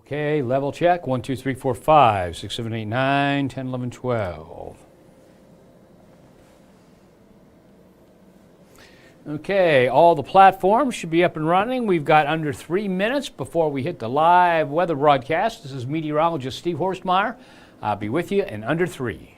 Okay, level check. 1, 2, 3, 4, 5, 6, 7, 8, 9, 10, 11, 12. Okay, all the platforms should be up and running. We've got under 3 minutes before we hit the live weather broadcast. This is meteorologist Steve Horstmeyer. I'll be with you in under 3.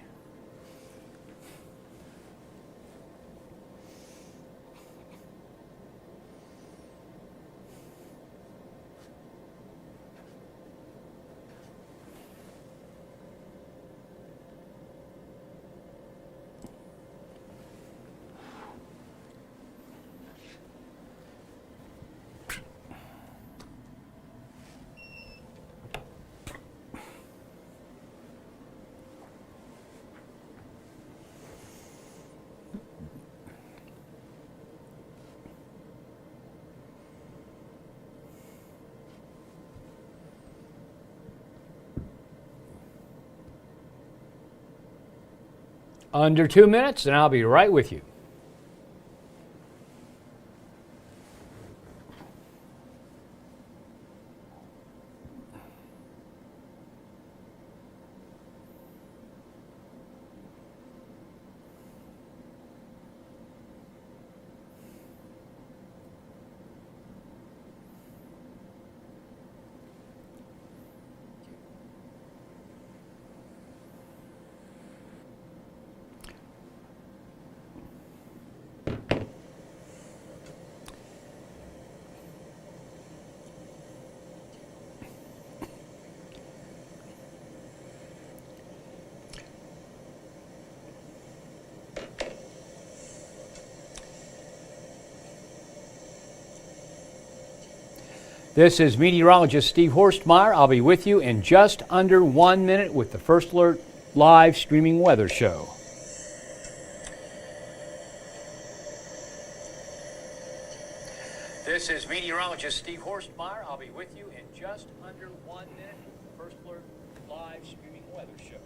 Under 2 minutes, and I'll be right with you. This is meteorologist Steve Horstmeyer. I'll be with you in just under 1 minute with the First Alert live streaming weather show. This is meteorologist Steve Horstmeyer. I'll be with you in just under 1 minute with the First Alert live streaming weather show.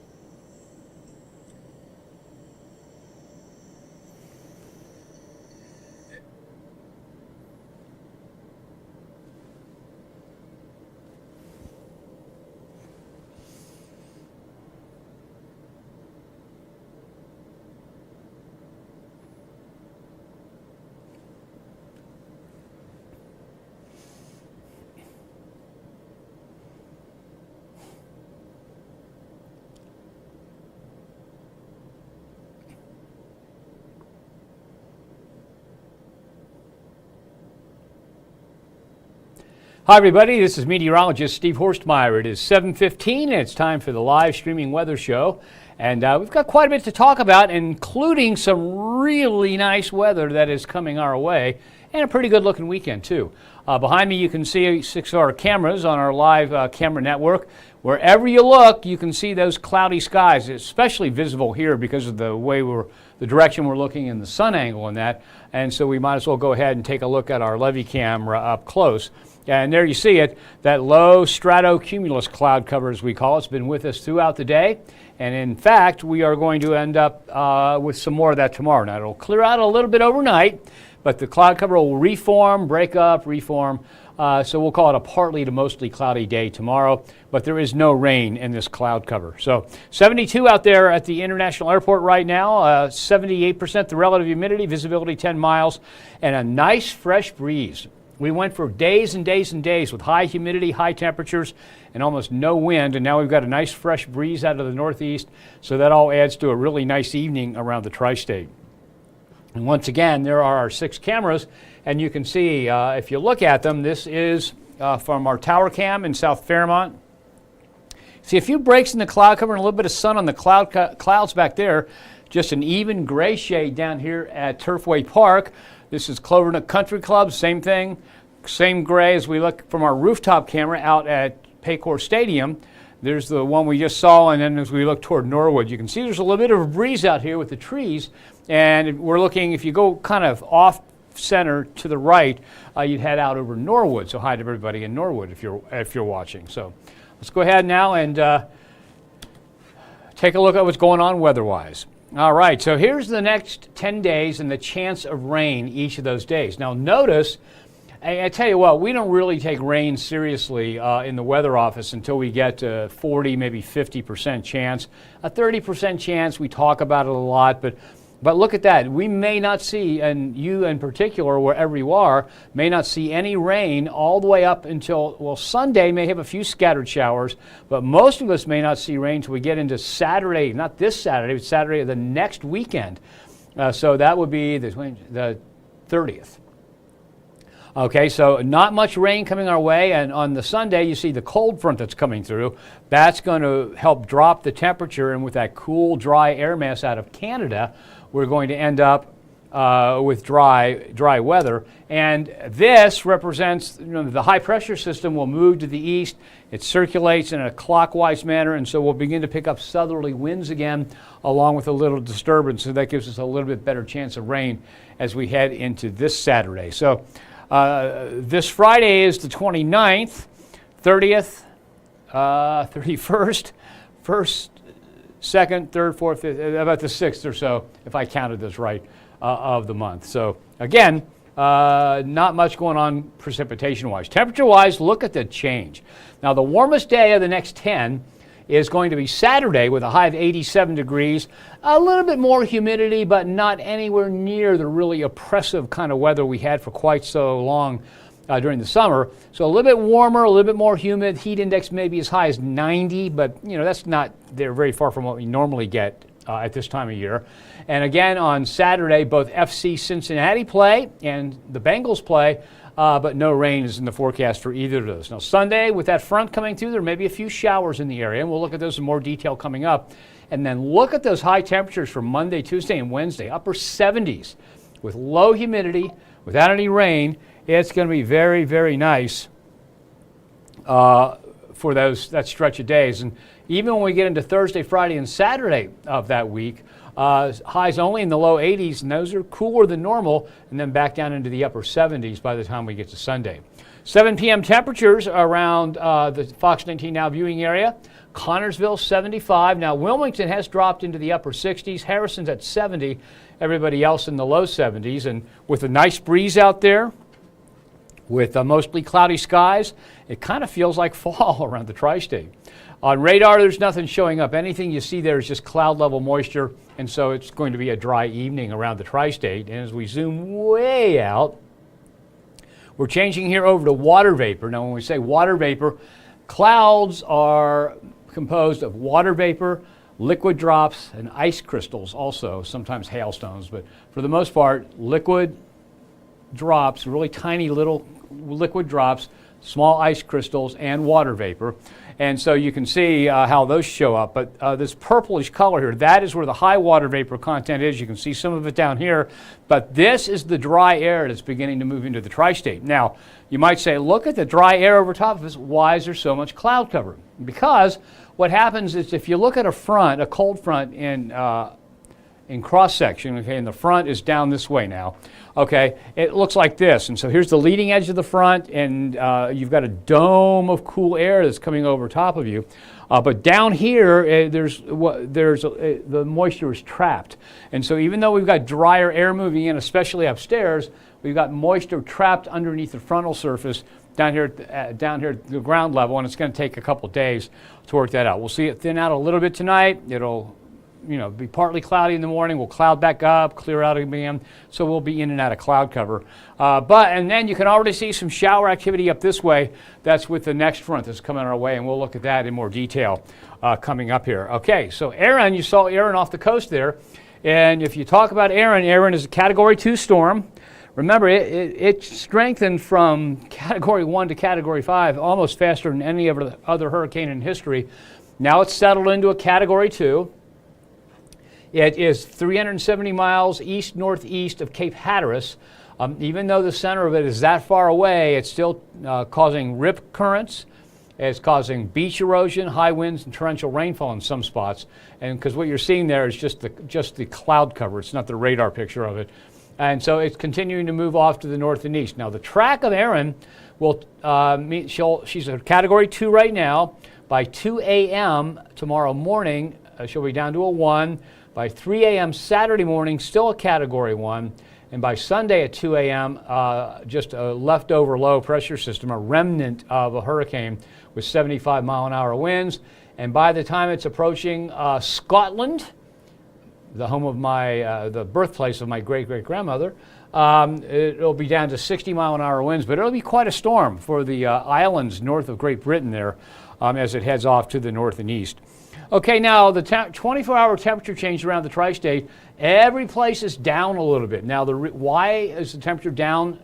Hi everybody, this is meteorologist Steve Horstmeyer. It is 7:15 and it's time for the live streaming weather show. And we've got quite a bit to talk about, including some really nice weather that is coming our way and a pretty good looking weekend too. Behind me you can see 6 of our cameras on our live camera network. Wherever you look, you can see those cloudy skies, especially visible here because of the way the direction we're looking in the sun angle and that. And so we might as well go ahead and take a look at our levy camera up close. And there you see it, that low stratocumulus cloud cover, as we call it, has been with us throughout the day. And in fact, we are going to end up with some more of that tomorrow. Now, it'll clear out a little bit overnight, but the cloud cover will reform, break up, reform. So we'll call it a partly to mostly cloudy day tomorrow, but there is no rain in this cloud cover. So 72 out there at the International Airport right now, 78% the relative humidity, visibility 10 miles, and a nice fresh breeze. We went for days and days and days with high humidity, high temperatures, and almost no wind, and now we've got a nice fresh breeze out of the northeast, so that all adds to a really nice evening around the tri-state. And once again, there are our 6 cameras, and you can see, if you look at them, this is from our tower cam in South Fairmont. See a few breaks in the cloud cover and a little bit of sun on the clouds back there. Just an even gray shade down here at Turfway Park. This is Clovernut Country Club, same thing, same gray as we look from our rooftop camera out at Paycor Stadium. There's the one we just saw, and then as we look toward Norwood, you can see there's a little bit of a breeze out here with the trees, and we're looking, if you go kind of off center to the right, you'd head out over Norwood. So hi to everybody in Norwood if you're watching. So let's go ahead now and take a look at what's going on weather-wise. All right, so here's the next 10 days and the chance of rain each of those days. Now notice I tell you what, we don't really take rain seriously in the weather office until we get to 40, maybe 50% chance. A 30% chance, we talk about it a lot, but look at that. We may not see, and you in particular, wherever you are, may not see any rain all the way up until, well, Sunday may have a few scattered showers, but most of us may not see rain until we get into Saturday, not this Saturday, but Saturday of the next weekend. So that would be the 30th. Okay, so not much rain coming our way, and on the Sunday you see the cold front that's coming through. That's going to help drop the temperature, and with that cool, dry air mass out of Canada, we're going to end up with dry weather. And this represents, the high pressure system will move to the east. It circulates in a clockwise manner, and so we'll begin to pick up southerly winds again, along with a little disturbance. So that gives us a little bit better chance of rain as we head into this Saturday. So this Friday is the 29th, 30th, 31st, 1st, 2nd, 3rd, 4th, 5th, about the 6th or so, if I counted this right, of the month. So again, not much going on precipitation-wise. Temperature-wise, look at the change. Now the warmest day of the next 10 is going to be Saturday with a high of 87 degrees. A little bit more humidity, but not anywhere near the really oppressive kind of weather we had for quite so long during the summer. So a little bit warmer, a little bit more humid. Heat index maybe as high as 90, but that's not very far from what we normally get at this time of year. And again, on Saturday, both FC Cincinnati play and the Bengals play, but no rain is in the forecast for either of those. Now Sunday, with that front coming through, there may be a few showers in the area, and we'll look at those in more detail coming up. And then look at those high temperatures for Monday, Tuesday, and Wednesday, upper 70s with low humidity, without any rain. It's going to be very, very nice for that stretch of days. And even when we get into Thursday, Friday, and Saturday of that week, highs only in the low 80s, and those are cooler than normal, and then back down into the upper 70s by the time we get to Sunday. 7 p.m. temperatures around the Fox 19 Now viewing area. Connorsville 75. Now Wilmington has dropped into the upper 60s. Harrison's at 70. Everybody else in the low 70s. And with a nice breeze out there, with mostly cloudy skies, it kind of feels like fall around the tri-state. On radar, there's nothing showing up. Anything you see there is just cloud level moisture, and so it's going to be a dry evening around the tri-state. And as we zoom way out, we're changing here over to water vapor. Now, when we say water vapor, clouds are composed of water vapor, liquid drops, and ice crystals also, sometimes hailstones. But for the most part, liquid drops, really tiny little liquid drops, small ice crystals, and water vapor. And so you can see how those show up. But this purplish color here, that is where the high water vapor content is. You can see some of it down here. But this is the dry air that's beginning to move into the tri-state. Now, you might say, look at the dry air over top of us. Why is there so much cloud cover? Because what happens is if you look at a cold front in cross-section, okay, and the front is down this way now, okay, it looks like this. And so here's the leading edge of the front, and you've got a dome of cool air that's coming over top of you. But down here, the moisture is trapped. And so even though we've got drier air moving in, especially upstairs, we've got moisture trapped underneath the frontal surface down here at the ground level, and it's going to take a couple days to work that out. We'll see it thin out a little bit tonight. It'll be partly cloudy in the morning. We'll cloud back up, clear out again. So we'll be in and out of cloud cover. And then you can already see some shower activity up this way. That's with the next front that's coming our way, and we'll look at that in more detail coming up here. Okay, so Aaron, you saw Aaron off the coast there. And if you talk about Aaron is a Category 2 storm. Remember, it strengthened from Category 1 to Category 5 almost faster than any other hurricane in history. Now it's settled into a Category 2. It is 370 miles east-northeast of Cape Hatteras. Even though the center of it is that far away, it's still causing rip currents. It's causing beach erosion, high winds, and torrential rainfall in some spots. And because what you're seeing there is just the cloud cover. It's not the radar picture of it. And so it's continuing to move off to the north and east. Now, the track of Erin will she's a Category 2 right now. By 2 a.m. tomorrow morning, she'll be down to a 1. By 3 a.m. Saturday morning, still a Category 1. And by Sunday at 2 a.m., just a leftover low pressure system, a remnant of a hurricane with 75-mile-an-hour winds. And by the time it's approaching Scotland, the home of the birthplace of my great-great-grandmother, it'll be down to 60-mile-an-hour winds, but it'll be quite a storm for the islands north of Great Britain there as it heads off to the north and east. Okay, now the 24-hour temperature change around the tri-state, every place is down a little bit. Now, why is the temperature down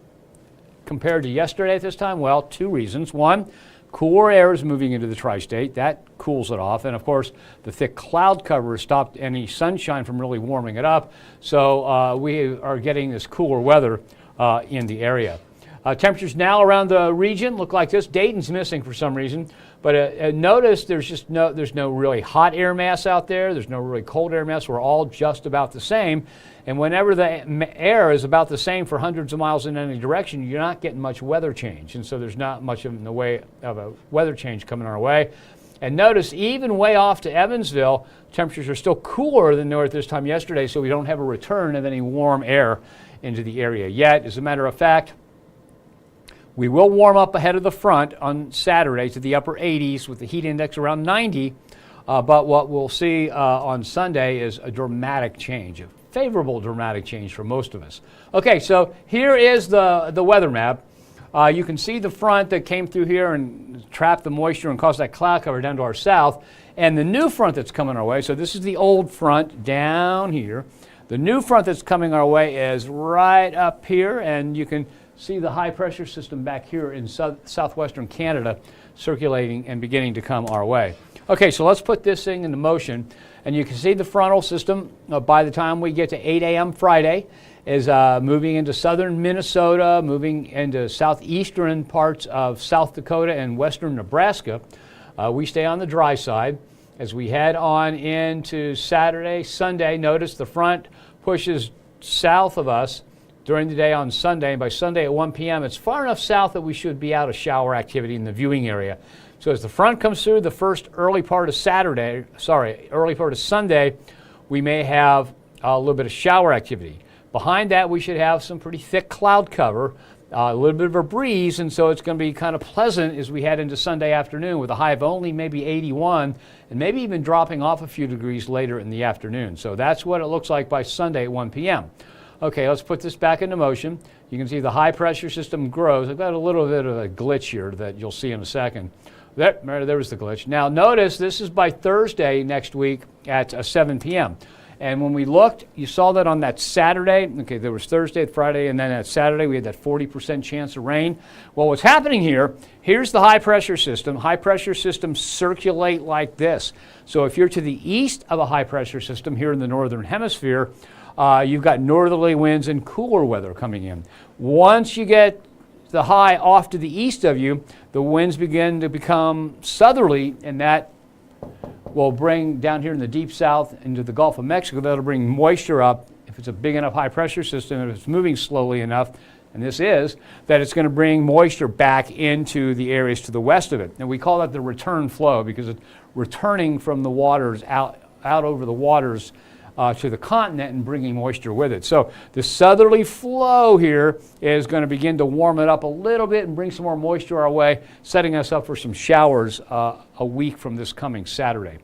compared to yesterday at this time? Well, two reasons. One, cooler air is moving into the tri-state. That cools it off. And, of course, the thick cloud cover has stopped any sunshine from really warming it up. So we are getting this cooler weather in the area. Temperatures now around the region look like this. Dayton's missing for some reason. But notice there's no really hot air mass out there. There's no really cold air mass. We're all just about the same. And whenever the air is about the same for hundreds of miles in any direction, you're not getting much weather change. And so there's not much in the way of a weather change coming our way. And notice even way off to Evansville, temperatures are still cooler than they were at this time yesterday, so we don't have a return of any warm air into the area yet. As a matter of fact, we will warm up ahead of the front on Saturday to the upper 80s with the heat index around 90. But what we'll see on Sunday is a dramatic change, a favorable dramatic change for most of us. Okay, so here is the weather map. You can see the front that came through here and trapped the moisture and caused that cloud cover down to our south. And the new front that's coming our way, so this is the old front down here. The new front that's coming our way is right up here, and you can see the high pressure system back here in southwestern Canada circulating and beginning to come our way. Okay, so let's put this thing into motion. And you can see the frontal system by the time we get to 8 a.m. Friday is moving into southern Minnesota, moving into southeastern parts of South Dakota and western Nebraska. We stay on the dry side. As we head on into Saturday, Sunday, notice the front pushes south of us during the day on Sunday, and by Sunday at 1 p.m., it's far enough south that we should be out of shower activity in the viewing area. So as the front comes through the early part of Sunday, we may have a little bit of shower activity. Behind that, we should have some pretty thick cloud cover, a little bit of a breeze, and so it's going to be kind of pleasant as we head into Sunday afternoon with a high of only maybe 81, and maybe even dropping off a few degrees later in the afternoon. So that's what it looks like by Sunday at 1 p.m. Okay, let's put this back into motion. You can see the high pressure system grows. I've got a little bit of a glitch here that you'll see in a second. There was the glitch. Now notice this is by Thursday next week at 7 p.m. And when we looked, you saw that on that Saturday. Okay, there was Thursday, Friday, and then at Saturday we had that 40% chance of rain. Well, what's happening here, here's the high pressure system. High pressure systems circulate like this. So if you're to the east of a high pressure system here in the northern hemisphere, you've got northerly winds and cooler weather coming in. Once you get the high off to the east of you, the winds begin to become southerly, and that will bring down here in the deep south into the Gulf of Mexico, that'll bring moisture up. If it's a big enough high pressure system, if it's moving slowly enough, and this is, that it's going to bring moisture back into the areas to the west of it. And we call that the return flow because it's returning from the waters out over the waters to the continent and bringing moisture with it. So the southerly flow here is going to begin to warm it up a little bit and bring some more moisture our way, setting us up for some showers a week from this coming Saturday.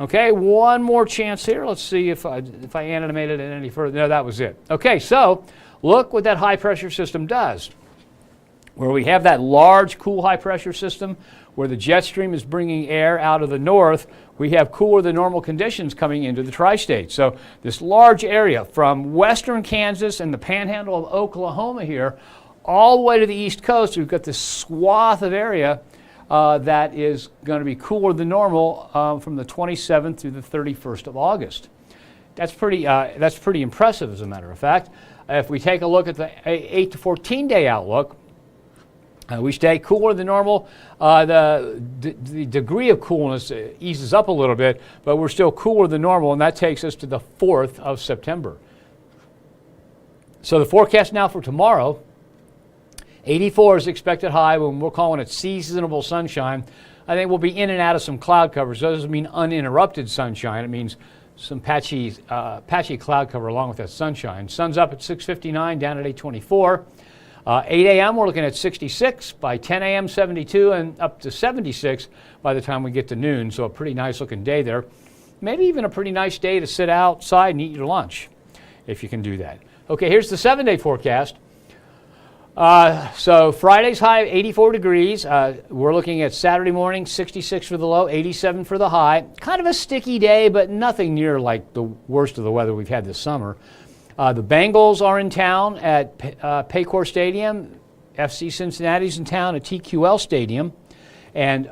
Okay, one more chance here. Let's see if I animated it any further. No, that was it. Okay, so look what that high pressure system does. Where we have that large, cool high pressure system where the jet stream is bringing air out of the north, we have cooler than normal conditions coming into the tri-state. So this large area from western Kansas and the panhandle of Oklahoma here all the way to the east coast, we've got this swath of area that is going to be cooler than normal from the 27th through the 31st of August. That's pretty impressive, as a matter of fact. If we take a look at the 8 to 14 day outlook, we stay cooler than normal. The degree of coolness eases up a little bit, but we're still cooler than normal, and that takes us to the 4th of September. So the forecast now for tomorrow, 84 is expected high when we're calling it seasonable sunshine. I think we'll be in and out of some cloud covers. That doesn't mean uninterrupted sunshine. It means some patchy cloud cover along with that sunshine. Sun's up at 6:59, down at 8:24. 8 a.m. we're looking at 66, by 10 a.m. 72, and up to 76 by the time we get to noon. So a pretty nice looking day there. Maybe even a pretty nice day to sit outside and eat your lunch, if you can do that. Okay, here's the 7-day forecast. So Friday's high, 84 degrees. We're looking at Saturday morning, 66 for the low, 87 for the high. Kind of a sticky day, but nothing near like the worst of the weather we've had this summer. The Bengals are in town at Paycor Stadium. FC Cincinnati's in town at TQL Stadium. And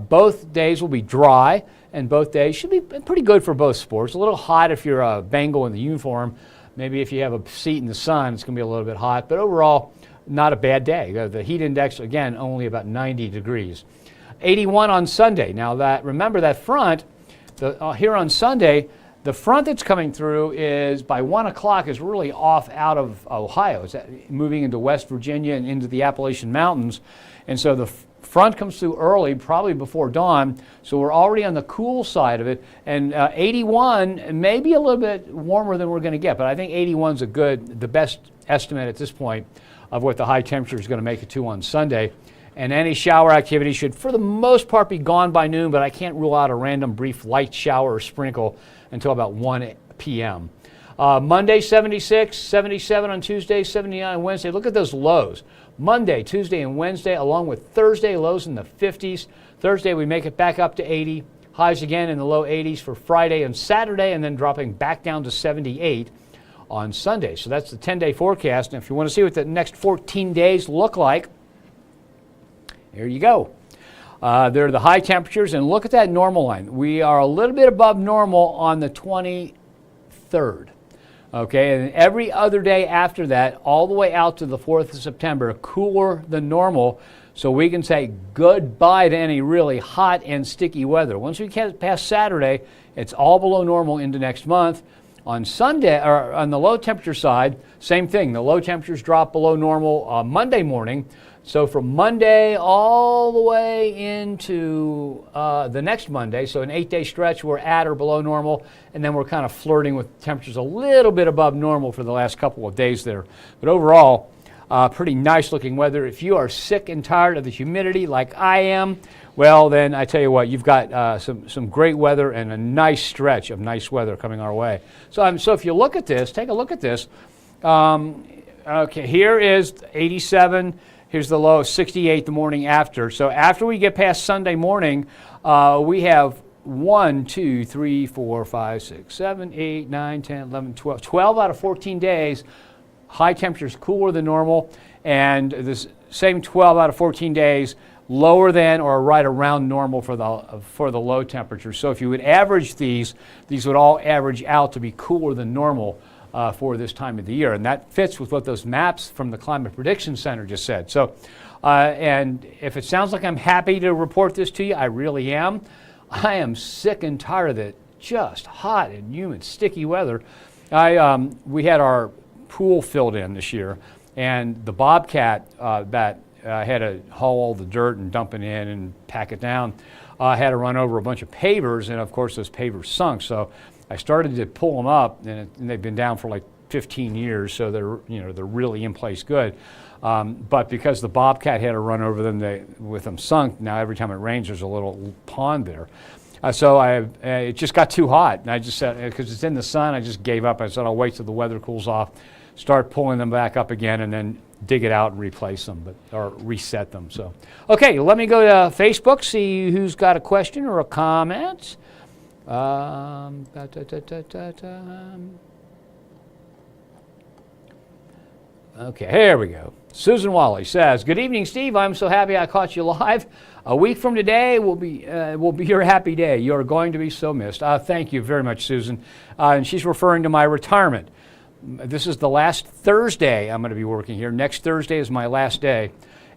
both days will be dry, and both days should be pretty good for both sports. A little hot if you're a Bengal in the uniform. Maybe if you have a seat in the sun, it's going to be a little bit hot. But overall, not a bad day. The heat index, again, only about 90 degrees. 81 on Sunday. Now, remember that front, here on Sunday, the front that's coming through is, by 1 o'clock, is really off out of Ohio. It's moving into West Virginia and into the Appalachian Mountains. And so the front comes through early, probably before dawn. So we're already on the cool side of it. And 81 may be a little bit warmer than we're going to get. But I think 81 is the best estimate at this point of what the high temperature is going to make it to on Sunday. And any shower activity should, for the most part, be gone by noon, but I can't rule out a random brief light shower or sprinkle until about 1 p.m. Monday, 76, 77 on Tuesday, 79 on Wednesday. Look at those lows. Monday, Tuesday, and Wednesday, along with Thursday, lows in the 50s. Thursday, we make it back up to 80. Highs again in the low 80s for Friday and Saturday, and then dropping back down to 78 on Sunday. So that's the 10-day forecast. And if you want to see what the next 14 days look like, here you go. There are the high temperatures, and look at that normal line. We are a little bit above normal on the 23rd. Okay, and every other day after that, all the way out to the 4th of September, cooler than normal, so we can say goodbye to any really hot and sticky weather. Once we get past Saturday, it's all below normal into next month. On Sunday, or on the low temperature side, same thing. The low temperatures drop below normal Monday morning. So from Monday all the way into the next Monday, so an 8-day stretch, we're at or below normal, and then we're kind of flirting with temperatures a little bit above normal for the last couple of days there. But overall, pretty nice looking weather. If you are sick and tired of the humidity like I am, well, then I tell you what, you've got some great weather and a nice stretch of nice weather coming our way. So if you look at this, take a look at this. Okay, here is 87. Here's the low, 68 the morning after. So after we get past Sunday morning, we have 1, 2, 3, 4, 5, 6, 7, 8, 9, 10, 11, 12. 12 out of 14 days, high temperatures cooler than normal, and this same 12 out of 14 days, lower than or right around normal for the low temperature. So if you would average these would all average out to be cooler than normal for this time of the year. And that fits with what those maps from the Climate Prediction Center just said. So, and if it sounds like I'm happy to report this to you, I really am. I am sick and tired of it just hot and humid, sticky weather. We had our pool filled in this year, and the Bobcat that had to haul all the dirt and dump it in and pack it down, had to run over a bunch of pavers, and of course those pavers sunk. So I started to pull them up, and they've been down for like 15 years, so they're really in place good. But because the Bobcat had to run over them, with them sunk, now every time it rains, there's a little pond there. So it just got too hot, and I just said, because it's in the sun, I just gave up. I said I'll wait till the weather cools off, start pulling them back up again, and then dig it out and replace them, or reset them. So, okay, let me go to Facebook, see who's got a question or a comment. Okay, here we go. Susan Wally says, "Good evening, Steve. I'm so happy I caught you live. A week from today will be your happy day. You are going to be so missed." Thank you very much, Susan. And she's referring to my retirement. This is the last Thursday I'm going to be working here. Next Thursday is my last day.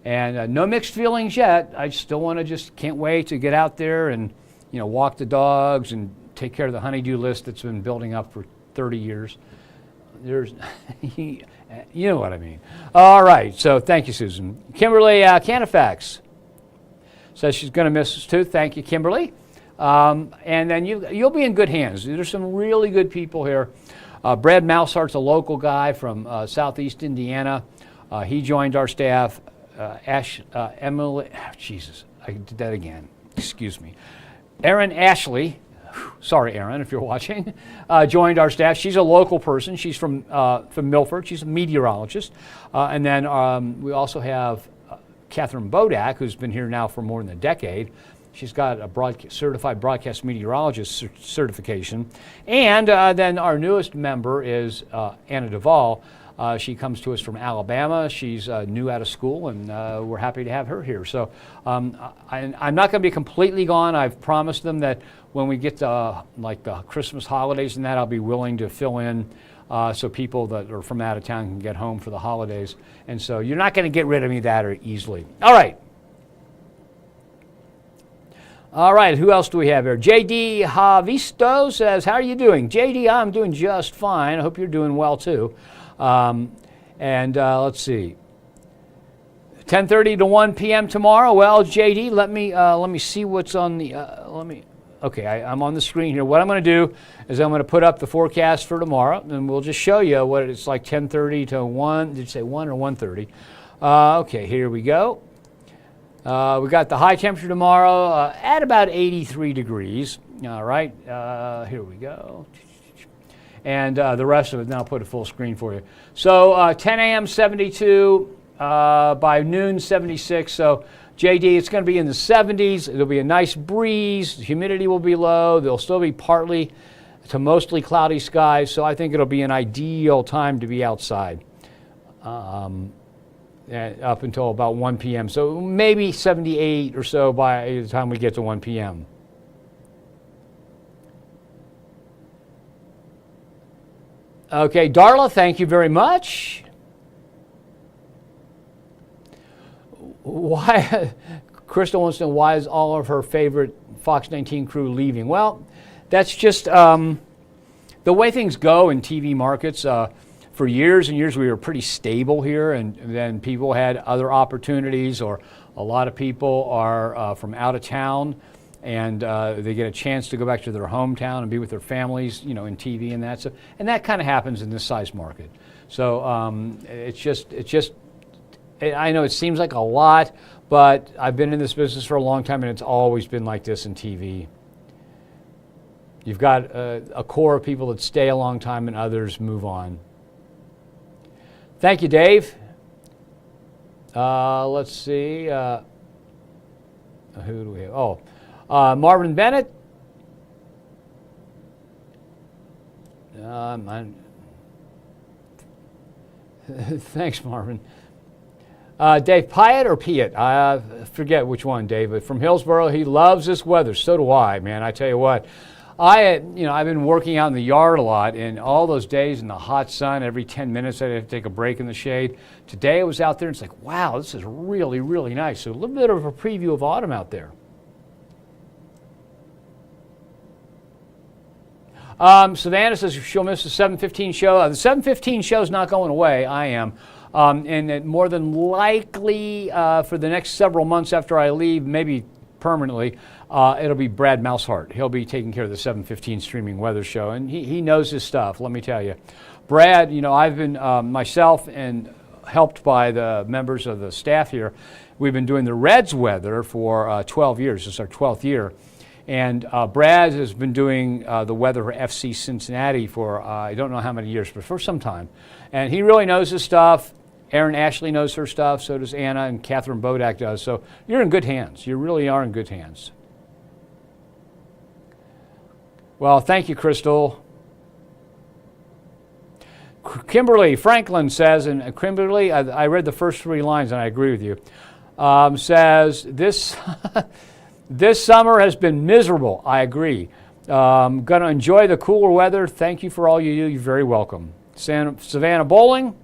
And no mixed feelings yet. I still want to can't wait to get out there and walk the dogs and take care of the honeydew list that's been building up for 30 years. There's, you know what I mean. All right, so thank you, Susan. Kimberly Canifax says she's going to miss us too. Thank you, Kimberly. And then you'll be in good hands. There's some really good people here. Brad Moushart's a local guy from Southeast Indiana. He joined our staff. Emily, Jesus, I did that again. Excuse me. Erin Ashley, sorry Erin if you're watching, joined our staff. She's a local person. She's from Milford. She's a meteorologist. And then we also have Catherine Bodak, who's been here now for more than a decade. She's got a certified broadcast meteorologist certification. And then our newest member is Anna Duvall. She comes to us from Alabama. She's new out of school, and we're happy to have her here. So I'm not going to be completely gone. I've promised them that when we get to like the Christmas holidays and that, I'll be willing to fill in so people that are from out of town can get home for the holidays. And so you're not going to get rid of me that easily. All right. All right, who else do we have here? JD Havisto says, how are you doing? JD, I'm doing just fine. I hope you're doing well too. Let's see, 10:30 to 1 p.m. tomorrow. Well, JD, let me see what's on the. Okay, I'm on the screen here. What I'm going to do is I'm going to put up the forecast for tomorrow, and we'll just show you what it's like 10:30 to 1. Did you say 1 or 1:30? Okay, here we go. We got the high temperature tomorrow at about 83 degrees. All right, here we go. And the rest of it, now I'll put a full screen for you. So 10 a.m. 72, by noon 76. So JD, it's going to be in the 70s. It'll be a nice breeze. The humidity will be low. There'll still be partly to mostly cloudy skies. So I think it'll be an ideal time to be outside up until about 1 p.m. So maybe 78 or so by the time we get to 1 p.m. Okay, Darla, thank you very much. Why, Crystal wants to know, why is all of her favorite Fox 19 crew leaving? Well, that's just the way things go in TV markets. For years and years, we were pretty stable here, and then people had other opportunities, or a lot of people are from out of town, and they get a chance to go back to their hometown and be with their families, you know, in TV and that. So, and that kind of happens in this size market. So I know it seems like a lot, but I've been in this business for a long time, and it's always been like this in TV. You've got a core of people that stay a long time, and others move on. Thank you, Dave. Let's see. Who do we have? Oh, Marvin Bennett. Thanks, Marvin. Dave Pyatt or Piatt? I forget which one, Dave. But from Hillsboro, he loves this weather. So do I, man. I tell you what. I've been working out in the yard a lot, and all those days in the hot sun, every 10 minutes I'd have to take a break in the shade. Today I was out there, and it's like, wow, this is really, really nice. So a little bit of a preview of autumn out there. Savannah says she'll miss the 7:15 show. The 7:15 show is not going away. I am. And more than likely for the next several months after I leave, maybe permanently, it'll be Brad Mousehart. He'll be taking care of the 7:15 streaming weather show, and he knows his stuff, let me tell you. Brad, I've been myself and helped by the members of the staff here. We've been doing the Reds weather for 12 years. This is our 12th year. And Brad has been doing the weather for FC Cincinnati for I don't know how many years, but for some time. And he really knows his stuff. Erin Ashley knows her stuff, so does Anna, and Catherine Bodak does. So you're in good hands. You really are in good hands. Well, thank you, Crystal. Kimberly Franklin says, and Kimberly, I read the first 3 lines and I agree with you, says, this summer has been miserable. I agree. Going to enjoy the cooler weather. Thank you for all you do. You're very welcome. Savannah Bowling.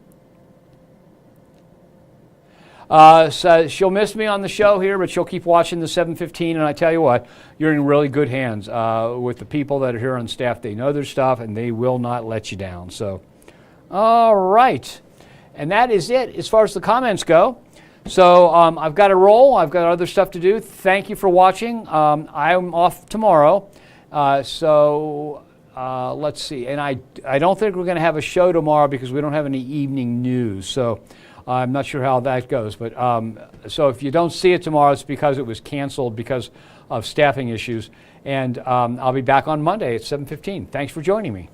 So she'll miss me on the show here, but she'll keep watching the 7:15, and I tell you what, you're in really good hands with the people that are here on staff. They know their stuff, and they will not let you down. So, all right. And that is it as far as the comments go. So I've got to roll. I've got other stuff to do. Thank you for watching. I'm off tomorrow. Let's see. And I don't think we're going to have a show tomorrow because we don't have any evening news. So I'm not sure how that goes. But so if you don't see it tomorrow, it's because it was canceled because of staffing issues. And I'll be back on Monday at 7:15. Thanks for joining me.